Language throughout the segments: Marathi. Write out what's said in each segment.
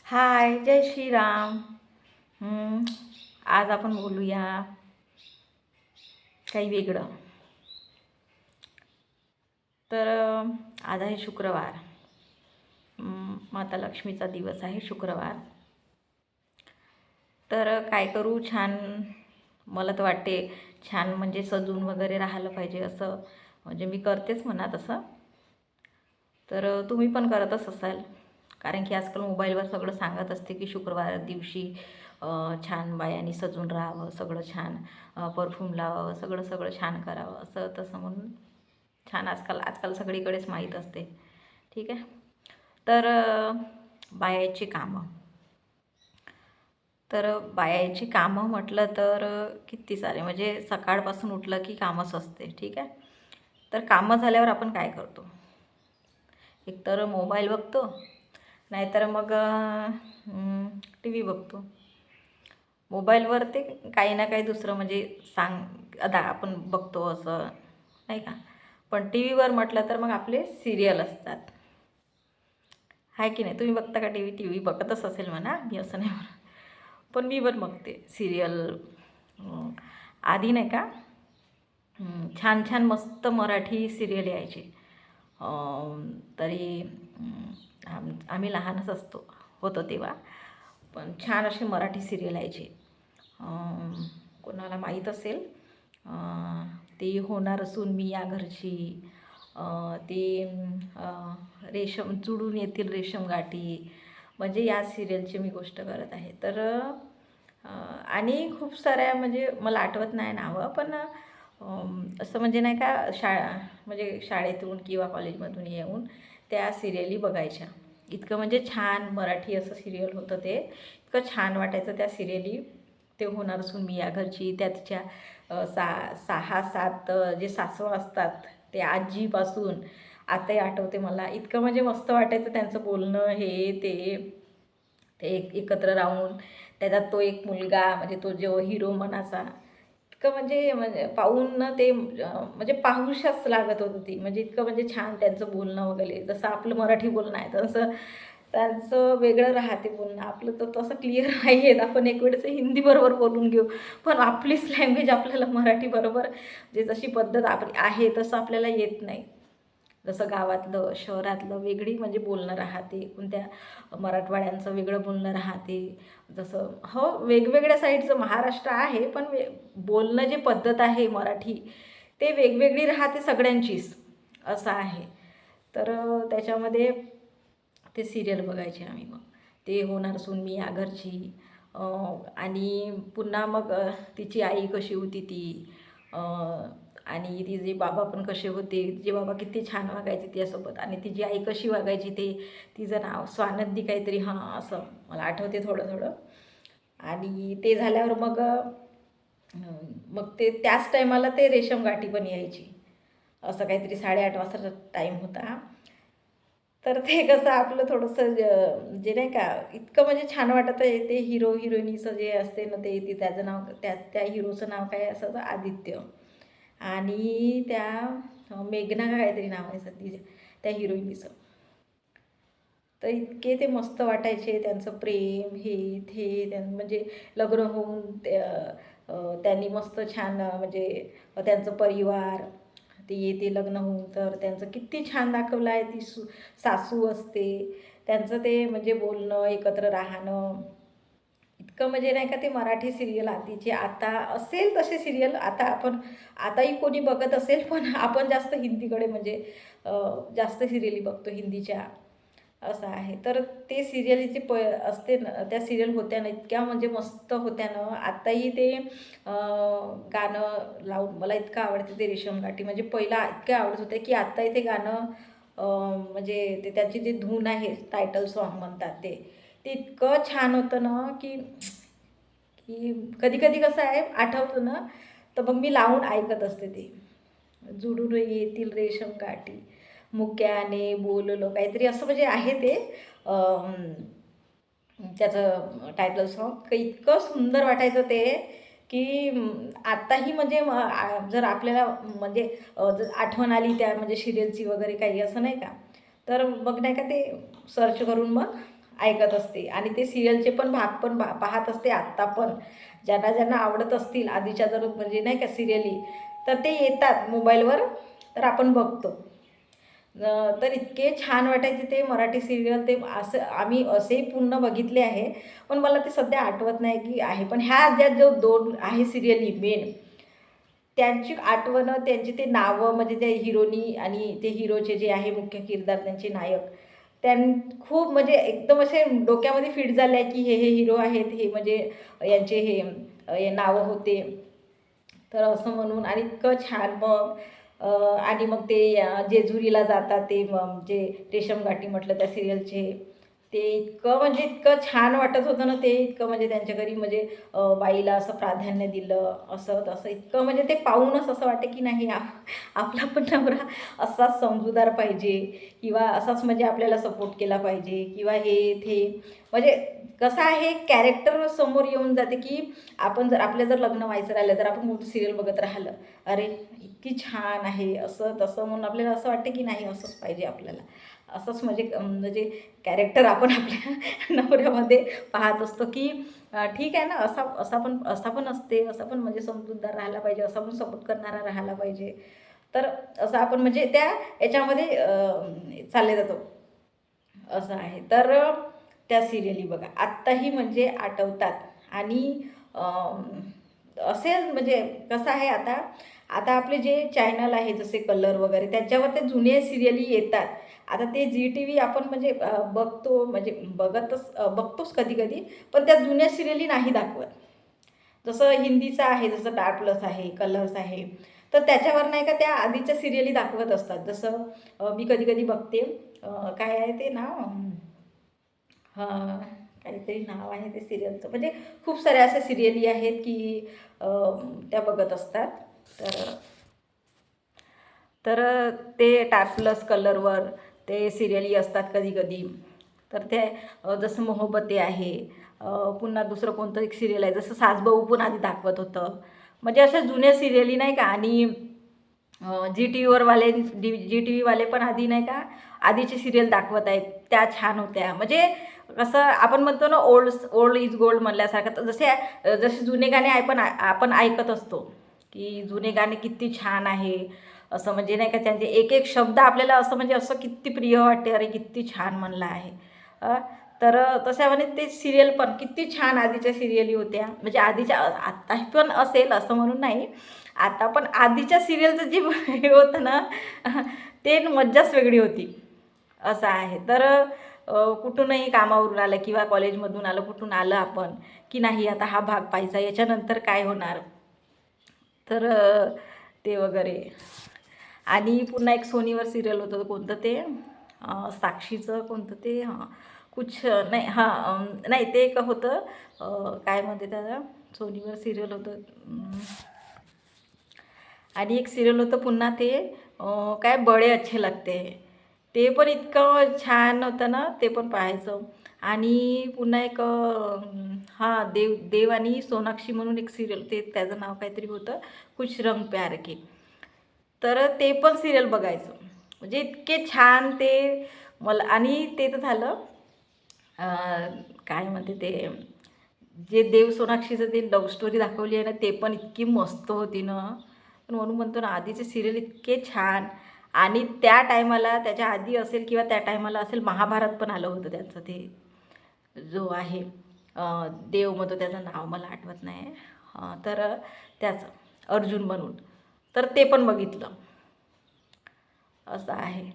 हाय, जय श्रीराम. हं, आज आपण बोलूया काही वेगळं. तर आज आहे शुक्रवार. माता लक्ष्मीचा दिवस आहे शुक्रवार. तर काय करू छान. मला तर वाटते छान म्हणजे सजून वगैरे राहिलं पाहिजे असं. म्हणजे मी करतेच म्हणा तसं. तर तुम्ही पण करतच असाल. कारण की आजकाल मोबाईलवर सगळं सांगत असते की शुक्रवार दिवशी छान बायांनी सजून राहावं, सगळं छान परफ्यूम लावावं, सगळं सगळं छान करावं असं तसं म्हणून छान आजकाल आजकाल सगळीकडेच माहीत असते. ठीक आहे. तर बायाची कामं. तर बायाची कामं म्हटलं तर किती सारे म्हणजे सकाळपासून उठलं की कामच असते. ठीक आहे. तर कामं झाल्यावर आपण काय करतो? एकतर मोबाईल बघतो, नाहीतर मग टी व्ही बघतो. मोबाईलवर ते काही ना काही दुसरं म्हणजे आता आपण बघतो असं नाही का. पण टी व्हीवर म्हटलं तर मग आपले सिरियल असतात. आहे की नाही? तुम्ही बघता का टी व्ही? टी व्ही बघतच असेल म्हणा, मी असं नाही म्हणत. पण मी पण बघते सिरियल. आधी नाही का छान छान मस्त मराठी सिरियल यायचे. तरी आम्ही लहानच होतो तेव्हा. पण छान असे मराठी सिरियल यायचे. कोणाला माहीत असेल ते होणार सून मी या घरची, ते रेशम चुडून येतील रेशम गाठी, म्हणजे या सिरियलची मी गोष्ट करत आहे. तर आणि खूप साऱ्या म्हणजे मला आठवत नाही नावं, पण असं म्हणजे नाही का म्हणजे शाळेतून किंवा कॉलेजमधून येऊन त्या सिरियली बघायच्या. इतकं म्हणजे छान मराठी असं सिरियल होतं ते. इतकं छान वाटायचं त्या सिरियली. ते होणार सून मी या घरची, त्या तिच्या 6-7 जे सासवा असतात ते आजीपासून आताही आठवते मला. इतकं म्हणजे मस्त वाटायचं त्यांचं बोलणं हे ते. ते एकत्र राहून त्याच्यात तो एक मुलगा म्हणजे तो जो हिरो मनाचा इतकं म्हणजे पाहून ना ते म्हणजे पाहूशाच लागत होतं ती. म्हणजे इतकं म्हणजे छान त्यांचं बोलणं वगैरे. जसं आपलं मराठी बोलणं आहे तसं त्यांचं वेगळं राहते बोलणं. आपलं तर तसं क्लिअर नाही येत. आपण एक वेळेस हिंदी बरोबर बोलून घेऊ, पण आपलीच लँग्वेज आपल्याला मराठी बरोबर जे जशी पद्धत आपली आहे तसं आपल्याला येत नाही. जसं गावातलं शहरातलं वेगळी म्हणजे बोलणं राहते, कोणत्या मराठवाड्यांचं वेगळं बोलणं राहते. जसं हो वेगवेगळ्या साईडचं महाराष्ट्र आहे, पण बोलणं जे पद्धत आहे मराठी ते वेगवेगळी राहते सगळ्यांचीच, असं आहे. तर त्याच्यामध्ये ते सिरियल बघायचे आम्ही मग. ते होणार सून मी या घरची. आणि पुन्हा मग तिची आई कशी होती ती, आणि तिचे बाबा पण कसे होते. तिचे बाबा किती छान वागायचे तिच्यासोबत, आणि तिची आई कशी वागायची ते. तिचं नाव स्वानंदी काहीतरी हां असं मला आठवते थोडं थोडं. आणि ते झाल्यावर मग ते त्याच टायमाला ते रेशम गाठी पण यायची. असं काहीतरी 8:30 वाजता टाईम होता. तर ते कसं आपलं थोडंसं जे नाही का इतकं म्हणजे छान वाटत आहे. ते हिरो हिरोईनीचं जे असते ना ते त्याचं नाव त्या हिरोचं नाव काय असायचं आदित्य. आणि त्या मेघना का काहीतरी नाव आहे तिच्या त्या हिरोईनीचं. तर इतके ते मस्त वाटायचे त्यांचं प्रेम हे ते म्हणजे लग्न होऊन त्यांनी मस्त छान म्हणजे त्यांचं परिवार ते येते लग्न होऊन तर त्यांचं किती छान दाखवलं आहे. ती सासू असते त्यांचं ते म्हणजे बोलणं एकत्र राहणं इतकं म्हणजे नाही का. ते मराठी सिरियल आधीचे आता असेल तसे सिरियल आता आपण आताही कोणी बघत असेल, पण आपण जास्त हिंदीकडे म्हणजे जास्त सिरियली बघतो हिंदीच्या, असं आहे. तर ते सिरियलीचे असते ना त्या सिरियल होत्या ना इतक्या म्हणजे मस्त होत्या ना. आत्ताही ते गाणं लावून मला इतकं आवडते ते रेशमगाठी. म्हणजे पहिला इतकं आवडत होते की आत्ताही ते गाणं म्हणजे ते त्याची जी धून आहे टायटल सॉन्ग म्हणतात ते ते इतकं छान होतं ना की की कधी कधी कसं आहे आठवतं ना तर मग मी लावून ऐकत असते ते. जुडून येतील रेशम गाठी मुक्याने बोललो काहीतरी असं म्हणजे आहे ते त्याचं टायटल सॉन्ग. इतकं सुंदर वाटायचं ते की आत्ताही म्हणजे जर आपल्याला म्हणजे जर आठवण आली त्या म्हणजे सिरियलची वगैरे काही असं नाही का तर मग नाही का ते सर्च करून मग ऐकत असते आणि ते सिरियलचे पण भाग पण पाहत असते आत्ता पण. ज्यांना ज्यांना आवडत असतील आधीच्या जर म्हणजे नाही का सिरियली, तर ते येतात मोबाईलवर, तर आपण बघतो. तर इतके छान वाटायचे ते मराठी सिरियल. ते असं आम्ही असेही पूर्ण बघितले आहे, पण मला ते सध्या आठवत नाही की आहे. पण ह्या ज्या जो 2 आहे सिरियली मेन, त्यांची आठवणं, त्यांची ते नावं म्हणजे त्या हिरोनी आणि ते हिरोचे जे आहे मुख्य किरदार त्यांचे नायक, त्यां खूप म्हणजे एकदम असे डोक्यामध्ये फिट झाले आहे की हे हिरो आहेत, हे म्हणजे यांचे हे नावं होते. तर असं म्हणून आणि इतकं छान मग आणि मग ते जेजुरीला जातात ते जे रेशमगाठी म्हटलं त्या सिरियलचे, ते इतकं म्हणजे इतकं छान वाटत होतं ना ते. इतकं म्हणजे त्यांच्या घरी म्हणजे बाईला असं प्राधान्य दिलं, असं तसं इतकं म्हणजे ते पाहूनच असं वाटतं की नाही आपला पण नवरा असाच समजूतदार पाहिजे, किंवा असाच म्हणजे आपल्याला सपोर्ट केला पाहिजे, किंवा हे ते म्हणजे कसं आहे कॅरेक्टर समोर येऊन जाते की आपण जर आपलं जर लग्न व्हायचं राहिलं तर आपण मोठी सिरियल बघत राहिलं, अरे इतकी छान आहे असं तसं, म्हणून आपल्याला असं वाटतं की नाही असंच पाहिजे आपल्याला. असंच म्हणजे कॅरेक्टर आपण आपल्या नवऱ्यामध्ये पाहत असतो की ठीक आहे ना, असा पण असते, असा पण म्हणजे समजूतदार राहायला पाहिजे, असा पण सपोर्ट करणारा राहायला पाहिजे. तर असं आपण म्हणजे त्या याच्यामध्ये चालले जातो, असं आहे. तर त्या सिरियली बघा आत्ताही म्हणजे आठवतात. आणि असेल म्हणजे कसं आहे आता, आता आपले जे चॅनल आहे जसे कलर वगैरे त्याच्यावर ते जुने सिरियली येतात. आता ते झी टी व्ही आपण म्हणजे बघतो, म्हणजे बघतोच कधी कधी, पण त्या जुन्या सिरियली नाही दाखवत. जसं हिंदीचं आहे, जसं स्टार प्लस आहे, कलर्स आहे, तर त्याच्यावर नाही का त्या आधीच्या सिरियली दाखवत असतात. जसं मी कधी कधी बघते, काय आहे ते नाव, हां, काहीतरी नाव आहे ते सिरियलचं, म्हणजे खूप साऱ्या अशा सिरियली आहेत की त्या बघत असतात. तर तर ते स्टार प्लस कलरवर ते सिरियली असतात कधी कधी. तर ते जसं मोहब्बते आहे, पुन्हा दुसरं कोणतं एक सिरियल आहे जसं सासबहू पण आधी दाखवत होतं. म्हणजे अशा जुन्या सिरियली नाही का. आणि जी टी व्हीवरवाले जी टी व्हीवाले पण आधी नाही का आधीची सिरियल दाखवत आहेत, त्या छान होत्या. म्हणजे कसं आपण म्हणतो ना, ओल्ड ओल्ड इज गोल्ड म्हणल्यासारखं. तर जसे जसे जुने गाणे आपण ऐकत असतो की जुने गाणे किती छान आहे, असं म्हणजे नाही का त्यांचे एक एक शब्द आपल्याला असं म्हणजे असं किती प्रिय वाटते, अरे किती छान म्हणलं आहे. अ, तर तशामध्ये ते सिरियल पण किती छान आधीच्या सिरियली होत्या. म्हणजे आधीच्या आत्ता पण असेल असं म्हणून नाही, आता पण आधीच्या सिरियलचं जे हे होतं ना ते मज्जाच वेगळी होती, असं आहे. तर कुठूनही कामावरून आलं किंवा कॉलेजमधून आलं, कुठून आलं आपण की नाही आता हा भाग पाहायचा, याच्यानंतर काय होणार. तर ते वगैरे. आणि पुन्हा एक सोनीवर सिरियल होतं कोणतं ते, साक्षीचं कोणतं ते, कुछ नाही, नाही ते एक होतं, काय म्हणते त्याला, सोनीवर सिरियल होतं. आणि एक सिरियल होतं पुन्हा ते काय बडे अच्छे लगते हैं, ते पण इतकं छान होतं ना, ते पण पाहायचं. आणि पुन्हा एक हां, देव आणि सोनाक्षी म्हणून एक सिरियल, ते त्याचं नाव काहीतरी होतं, कुछ रंग प्यार के. तर ते पण सिरियल बघायचं. म्हणजे इतके छान ते मला. आणि ते तर झालं, काय म्हणते ते, जे देव सोनाक्षीचं ते लव्ह स्टोरी दाखवली आहे ना, ते पण इतकी मस्त होती ना. पण म्हणून म्हणतो ना, आधीचे सिरियल इतके छान. आणि त्या टायमाला, त्याच्या आधी असेल किंवा त्या टायमाला असेल, महाभारत पण आलं होतं त्यांचं ते, जो आहे देव म्हणतो, त्याचं नाव मला आठवत नाही. तर त्याचं अर्जुन म्हणून, तर ते पण बघितलं, असं आहे.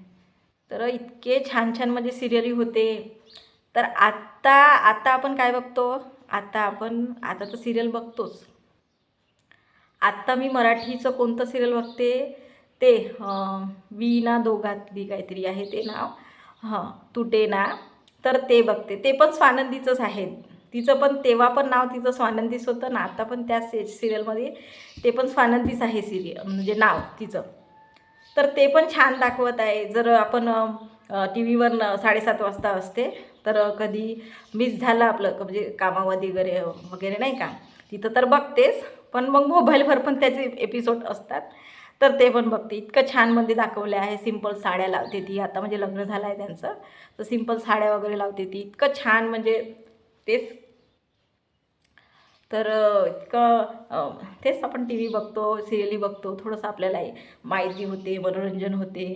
तर इतके छान छान म्हणजे सिरियली होते. तर आत्ता आता आपण काय बघतो, आता तर सिरियल बघतोच. आत्ता मी मराठीचं कोणतं सिरियल बघते, ते वीणा दोघातली काहीतरी आहे ते नाव, तुटे ना. तर ते बघते. ते पण स्वानंदीचंच आहे. तिचं पण तेव्हा पण नाव तिचं स्वानंदीच होतं ना, आता पण त्या सिरियलमध्ये ते पण स्वानंदीच आहे म्हणजे नाव तिचं. तर ते पण छान दाखवत आहे. जर आपण टी व्हीवर 7:30 वाजता असते, तर कधी मिस झालं आपलं म्हणजे कामामध्ये वगैरे वगैरे नाही का, तिथं तर बघतेच. पण मग मोबाईलवर पण त्याचे एपिसोड असतात, तर ते पण बघते. इतकं छान मध्ये दाखवले आहे. सिंपल साड्या लावते ती, आता म्हणजे लग्न झालं आहे त्यांचं, तर सिंपल साड्या वगैरे लावते ती, इतकं छान म्हणजे तेच. तर इतकं तेच आपण टी व्ही बघतो, सिरियली बघतो, थोडंसं आपल्यालाही माहिती होते, मनोरंजन होते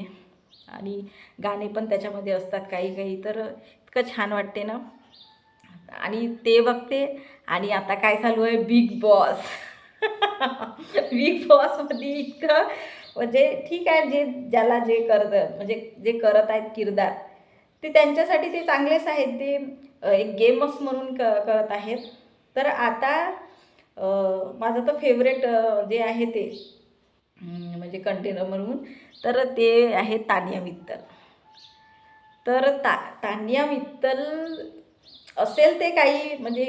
आणि गाणे पण त्याच्यामध्ये असतात काही काही, तर इतकं छान वाटते ना. आणि ते बघते. आणि आता काय चालू आहे, बिग बॉस. बिग बॉसमध्ये इतकं म्हणजे ठीक आहे, जे ज्याला जे करतं म्हणजे जे करत आहेत किरदार, ते त्यांच्यासाठी ते चांगलेच आहेत. ते एक गेमच म्हणून करत आहेत. तर आता माझं तर फेवरेट जे आहे ते म्हणजे कंटेनर म्हणून, तर ते आहे तानिया मित्तल. तर तान्या मित्तल असेल ते काही म्हणजे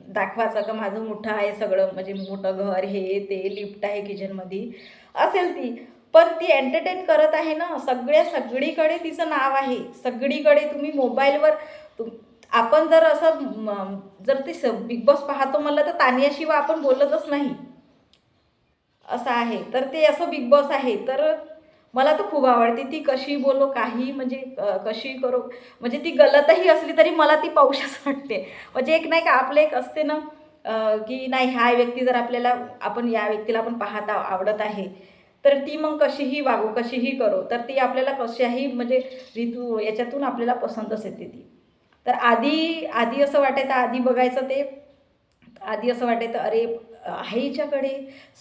दाखवायचं का माझं मोठं आहे सगळं, म्हणजे मोठं घर, हे ते लिफ्ट आहे किचनमध्ये, असेल ती. पण ती एंटरटेन करत आहे ना, सगळीकडे तिचं नाव आहे. सगळीकडे तुम्ही मोबाईलवर आपण जर असं जर ते बिग बॉस पाहतो म्हणलं तर तानियाशिवाय आपण बोलतच नाही, असं आहे. तर ते असं बिग बॉस आहे. तर मला तर खूप आवडते. ती कशी बोलो काही म्हणजे कशी करो, म्हणजे ती गलतही असली तरी मला ती पाऊशच वाटते. म्हणजे एक नाही का आपलं एक असते ना, की नाही हा व्यक्ती जर आपल्याला, आपण या व्यक्तीला आपण पाहता आवडत आहे, तर ती मग कशीही वागो कशीही करो, तर ती आपल्याला कशाही म्हणजे ऋतू याच्यातून आपल्याला पसंतच येते ती. तर आधी आधी असं वाटायचं, आधी बघायचं ते, आधी असं वाटायचं अरे आहे हिच्याकडे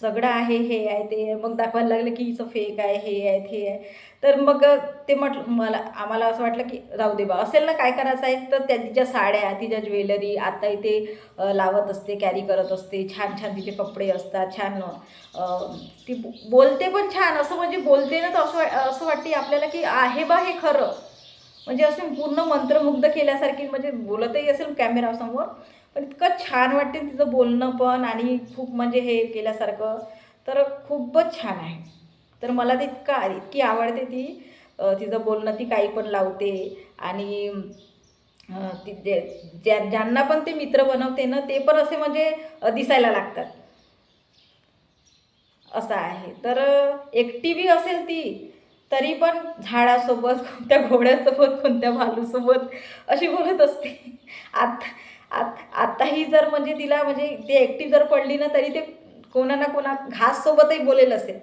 सगळं आहे, हे आहे ते, मग दाखवायला लागलं की हिचं फेक आहे, हे आहे ते आहे. तर मग ते म्हटलं, आम्हाला असं वाटलं की जाऊ दे बा, असेल ना काय करायचं आहे, तर त्या तिच्या साड्या, तिच्या ज्वेलरी आता इथे लावत असते, कॅरी करत असते, छान छान तिचे कपडे असतात, छान ती बोलते पण छान, असं म्हणजे बोलते ना, तर असं वाटते आपल्याला की आहे बा हे खरं, म्हणजे असे पूर्ण मंत्रमुग्ध केल्यासारखी, म्हणजे बोलतही असेल कॅमेरासमोर, पण इतकं छान वाटते तिचं बोलणं पण, आणि खूप म्हणजे हे केल्यासारखं, तर खूपच छान आहे. तर मला ते इतकी आवडते ती, तिचं बोलणं, ती काही पण लावते. आणि ती ज्यांना पण ते मित्र बनवते ना, ते पण असे म्हणजे दिसायला लागतात, असं आहे. तर एकटी बी असेल ती, तरी पण झाडासोबत, कोणत्या घोड्यासोबत, कोणत्या भालूसोबत अशी बोलत असते. आत आत आत्ताही जर म्हणजे तिला म्हणजे ती एकटी जर पडली ना, तरी ते कोणा ना कोणा घाससोबतही बोलेल असेल.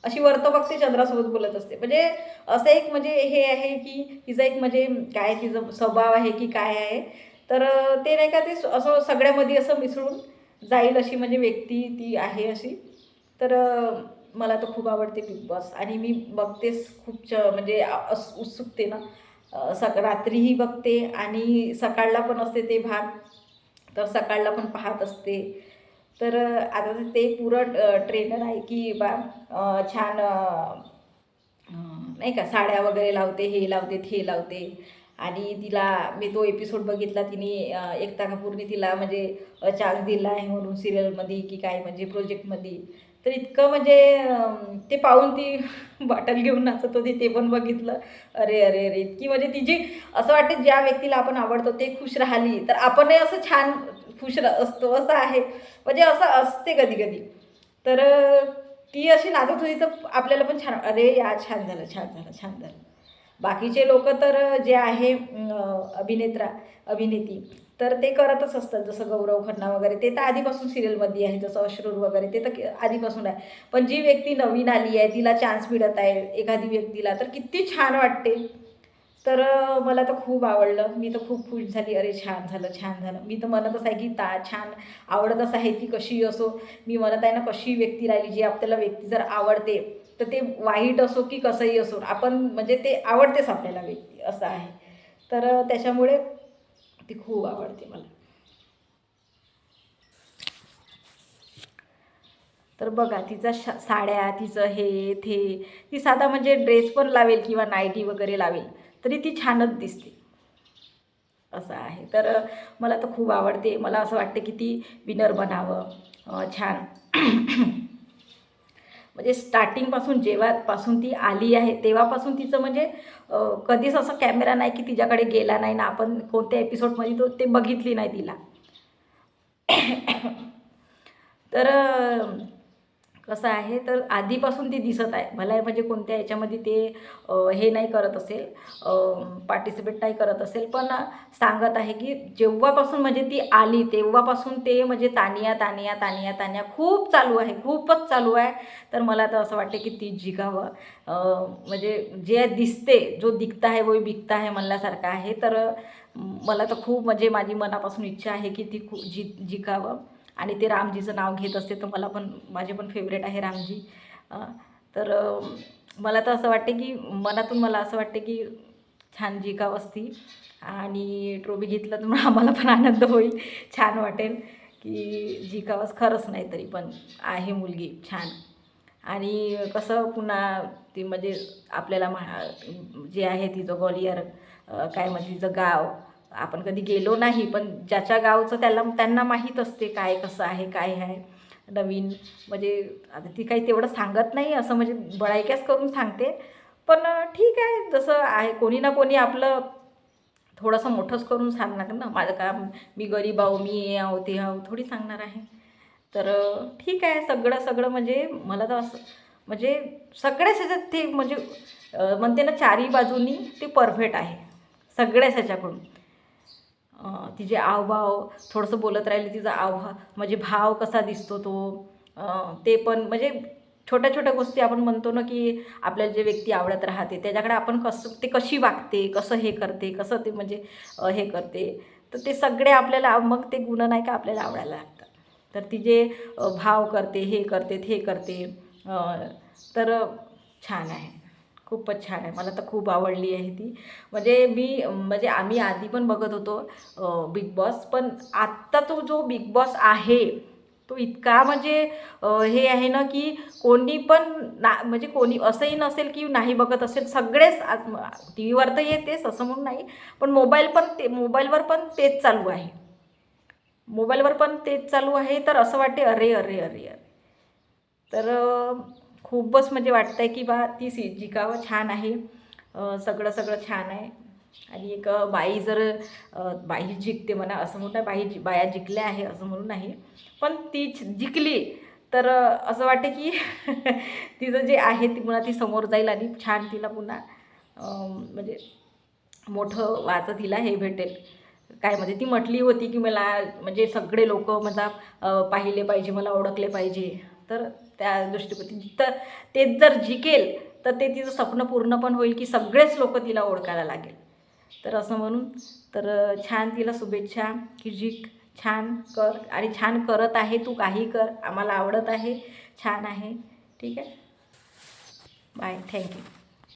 अशी वर्त बघते चंद्रासोबत बोलत असते. म्हणजे असं एक म्हणजे हे आहे की तिचं एक म्हणजे काय तिचं स्वभाव आहे की काय आहे. तर ते नाही का, ते असं सगळ्यामध्ये असं मिसळून जाईल अशी म्हणजे व्यक्ती ती आहे अशी. तर मला तर खूप आवडते बिग बॉस, आणि मी बघतेच खूप म्हणजे उत्सुकतेनं. रात्रीही बघते आणि सकाळला पण असते ते भाग, तर सकाळला पण पाहत असते. तर आता तर ते पुरं ट्रेंड आहे की बा छान नाही का साड्या वगैरे लावते, हे लावते ते लावते. आणि तिला मी तो एपिसोड बघितला, तिने एकता कपूरने तिला म्हणजे चान्स दिला आहे म्हणून सिरियलमध्ये की काय म्हणजे प्रोजेक्टमध्ये. तर इतकं म्हणजे ते पाहून ती बॉटल घेऊन नाचत होती, ते पण बघितलं. अरे अरे अरे, इतकी म्हणजे तिची असं वाटतं ज्या व्यक्तीला आपण आवडतो ते खुश राहिली तर आपणही असं छान खुश असतो, असं आहे. म्हणजे असं असते कधी कधी. तर ती अशी नाचत होती तर आपल्याला पण छान, अरे या छान झालं, छान झालं, छान झालं. बाकीचे लोक तर जे आहे अभिनेत्रा अभिनेती, तर ते करतच असतात, जसं गौरव खन्ना वगैरे, ते तर आधीपासून सिरियलमध्ये आहे, जसं अश्रूर वगैरे, ते तर आधीपासून आहे. पण जी व्यक्ती नवीन आली आहे, तिला चान्स मिळत आहे एखादी व्यक्तीला, तर किती छान वाटते. तर मला तर खूप आवडलं, मी तर खूप खुश झाली, अरे छान झालं, छान झालं. मी तर म्हणतच आहे की छान आवडतच आहे ती कशी असो. मी म्हणत आहे ना, कशी व्यक्ती राहिली, जी आपल्याला व्यक्ती जर आवडते, तर ते वाईट असो की कसंही असो, आपण म्हणजे ते आवडतेच आपल्याला व्यक्ती, असं आहे. तर त्याच्यामुळे ती खूप आवडते मला. तर बघा तिचा साड्या, तिचं हे ते, ती साधा म्हणजे ड्रेस पण लावेल किंवा नायटी वगैरे लावेल, तरी ती छानच दिसते, असं आहे. तर मला तर खूप आवडते. मला असं वाटतं की ती विनर बनावं, छान. म्हणजे स्टार्टिंगपासून जेव्हापासून ती आली आहे तेव्हापासून तिचं म्हणजे कधीच असं कॅमेरा नाही की तिच्याकडे गेला नाही ना, आपण कोणत्या एपिसोडमध्ये तो ते बघितली नाही तिला. तर कसं आहे तर आधीपासून ती दिसत आहे. भला म्हणजे कोणत्या याच्यामध्ये ते हे नाही करत असेल, पार्टिसिपेट नाही करत असेल, पण सांगत आहे की जेव्हापासून म्हणजे ती आली तेव्हापासून ते म्हणजे तानिया तानिया तानिया तानिया खूप चालू आहे, खूपच चालू आहे. तर मला तर असं वाटते की ती जिंकावं. म्हणजे जे दिसते, जो दिखता है वो बिकता है म्हणल्यासारखं आहे. तर मला तर खूप म्हणजे माझी मनापासून इच्छा आहे की ती खूप जिंकावं. आणि ते रामजीचं नाव घेत असते तर मला पण, माझे पण फेवरेट आहे रामजी. तर मला तर असं वाटते की मनातून मला असं वाटते की छान जिंकावंच ती, आणि ट्रॉफी घेतलं तर मग आम्हाला पण आनंद होईल, छान वाटेल की जिंकावंच. खरंच नाही तरी पण आहे मुलगी छान. आणि कसं पुन्हा ती म्हणजे आपल्याला जे आहे तिचं ग्वालियर, काय म्हणजे तिचं गाव, आपण कधी गेलो नाही, पण ज्याच्या गावचं त्यांना माहीत असते काय कसं आहे काय आहे नवीन. म्हणजे आता ती काही तेवढं सांगत नाही, असं म्हणजे बळायक्याच करून सांगते. पण ठीक आहे, जसं आहे कोणी ना कोणी आपलं थोडंसं मोठंच करून सांगणार ना. माझं काम, मी गरीब आहो, मी हे आहो ते आहो थोडी सांगणार आहे. तर ठीक आहे, सगळं सगळं म्हणजे मला तर असं म्हणजे सगळ्याच ह्याच्यात ते म्हणजे म्हणते ना चारी बाजूनी ते परफेक्ट आहे सगळ्याच ह्याच्याकडून. तिचे हावभाव, थोडंसं बोलत राहिले तिचा हावभाव म्हणजे भाव कसा दिसतो तो, ते पण म्हणजे छोट्या छोट्या गोष्टी आपण म्हणतो ना की आपल्याला जे व्यक्ती आवडत राहते त्याच्याकडे आपण कसं, ते कशी वागते, कसं हे करते, कसं ते म्हणजे हे करते, तर ते सगळे आपल्याला मग ते गुण नाही का आपल्याला आवडायला लागतात. तर ती जे भाव करते, हे करते, हे करते, तर छान आहे, खूपच छान आहे. मला तर खूप आवडली आहे ती. म्हणजे म्हणजे आम्ही आधी पण बघत होतो बिग बॉस, पण आत्ता तो जो बिग बॉस आहे तो इतका म्हणजे हे आहे ना की कोणी पण म्हणजे कोणी असंही नसेल की नाही बघत असेल, सगळेच टी व्हीवर तर येतेच असं म्हणून नाही, पण मोबाईलवर पण तेच चालू आहे. मोबाईलवर पण तेच चालू आहे. तर असं वाटते अरे अरे अरे अरे. तर खूपच म्हणजे वाटतंय की बा ती जिंकावं, छान आहे. सगळं सगळं छान आहे. आणि एक बाई जर बाई जिंकते म्हणा असं म्हणून नाही, बाया जिंकल्या आहे असं म्हणून नाही, पण ती जिंकली तर असं वाटते की तिचं जे आहे ती पुन्हा ती समोर जाईल आणि छान तिला पुन्हा म्हणजे मोठं वाचं तिला हे भेटेल. काय म्हणजे ती म्हटली होती की मला म्हणजे सगळे लोक मला पाहिले पाहिजे, मला ओळखले पाहिजे. तर त्या दृष्टीकोनी तर तेच जर जिंकेल तर ते तिचं स्वप्न पूर्ण पण होईल की सगळेच लोक तिला ओळखायला लागेल. तर असं म्हणून तर छान तिला शुभेच्छा की जिंक, छान कर, आणि छान करत आहे तू, काही कर, आम्हाला आवडत आहे, छान आहे. ठीक आहे, बाय, थँक्यू.